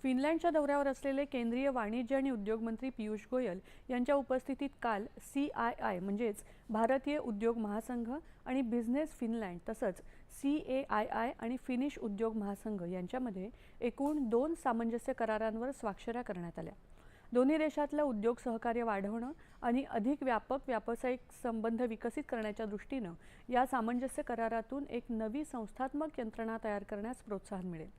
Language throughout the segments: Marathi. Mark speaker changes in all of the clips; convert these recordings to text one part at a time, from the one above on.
Speaker 1: फिनलँडच्या दौऱ्यावर असलेले केंद्रीय वाणिज्य आणि उद्योग मंत्री पियुष गोयल यांच्या उपस्थितीत काल CII म्हणजेच भारतीय उद्योग महासंघ आणि बिझनेस फिनलँड तसंच CAII आणि फिनिश उद्योग महासंघ यांच्यामध्ये एकूण 2 सामंजस्य करारांवर स्वाक्षऱ्या करण्यात आल्या। दोन्ही देशातलं उद्योग सहकार्य वाढवणं आणि अधिक व्यापक व्यावसायिक संबंध विकसित करण्याच्या दृष्टीनं या सामंजस्य करारातून एक नवी संस्थात्मक यंत्रणा तयार करण्यास प्रोत्साहन मिळेल।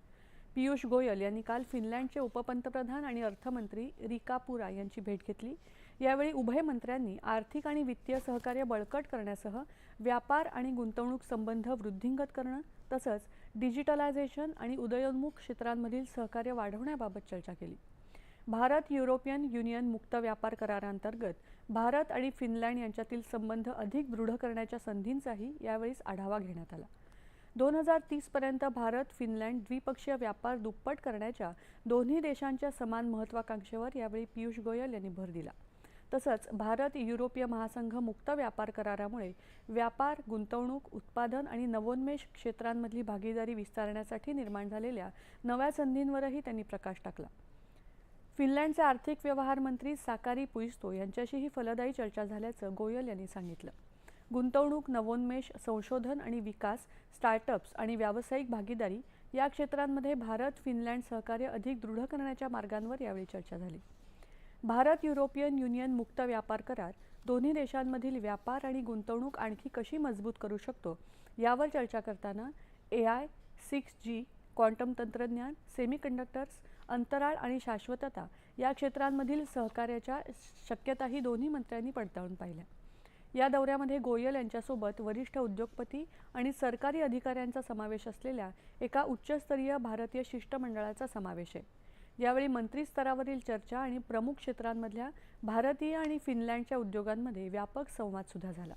Speaker 1: पियुष गोयल यांनी काल फिनलँडचे उपपंतप्रधान आणि अर्थमंत्री रिका पुरा यांची भेट घेतली। यावेळी उभय मंत्र्यांनी आर्थिक आणि वित्तीय सहकार्य बळकट करण्यासह व्यापार आणि गुंतवणूक संबंध वृद्धिंगत करणं तसंच डिजिटलायझेशन आणि उदयोन्मुख क्षेत्रांमधील सहकार्य वाढवण्याबाबत चर्चा केली। भारत युरोपियन युनियन मुक्त व्यापार करारांतर्गत भारत आणि फिनलँड यांच्यातील संबंध अधिक दृढ करण्याच्या संधींचाही यावेळी आढावा घेण्यात आला। 2030 पर्यंत भारत फिनलँड द्विपक्षीय व्यापार दुप्पट करण्याच्या दोन्ही देशांच्या समान महत्त्वाकांक्षेवर यावेळी पियुष गोयल यांनी भर दिला। तसंच भारत युरोपीय महासंघ मुक्त व्यापार करारामुळे व्यापार, गुंतवणूक, उत्पादन आणि नवोन्मेष क्षेत्रांमधली भागीदारी विस्तारण्यासाठी निर्माण झालेल्या नव्या संधींवरही त्यांनी प्रकाश टाकला। फिनलँडचे आर्थिक व्यवहार मंत्री साकारी पुइस्तो यांच्याशीही फलदायी चर्चा झाल्याचं गोयल यांनी सांगितलं। गुंतवणूक, नवोन्मेष, संशोधन आणि विकास, स्टार्टअप्स आणि व्यावसायिक भागीदारी या क्षेत्रांमध्ये भारत फिनलँड सहकार्य अधिक दृढ करण्याच्या मार्गांवर यावेळी चर्चा झाली। भारत युरोपियन युनियन मुक्त व्यापार करार दोन्ही देशांमधील व्यापार आणि गुंतवणूक आणखी कशी मजबूत करू शकतो यावर चर्चा करताना AI, 6G, क्वांटम तंत्रज्ञान, सेमीकंडक्टर्स, अंतराळ आणि शाश्वतता या क्षेत्रांमधील सहकार्याच्या शक्यताही दोन्ही मंत्र्यांनी पडताळून पाहिल्या। या दौऱ्यामध्ये गोयल यांच्यासोबत वरिष्ठ उद्योगपती आणि सरकारी अधिकाऱ्यांचा समावेश असलेल्या एका उच्चस्तरीय भारतीय शिष्टमंडळाचा समावेश आहे। यावेळी मंत्री स्तरावरील चर्चा आणि प्रमुख क्षेत्रांमधल्या भारतीय आणि फिनलँडच्या उद्योगांमध्ये व्यापक संवाद सुद्धा झाला।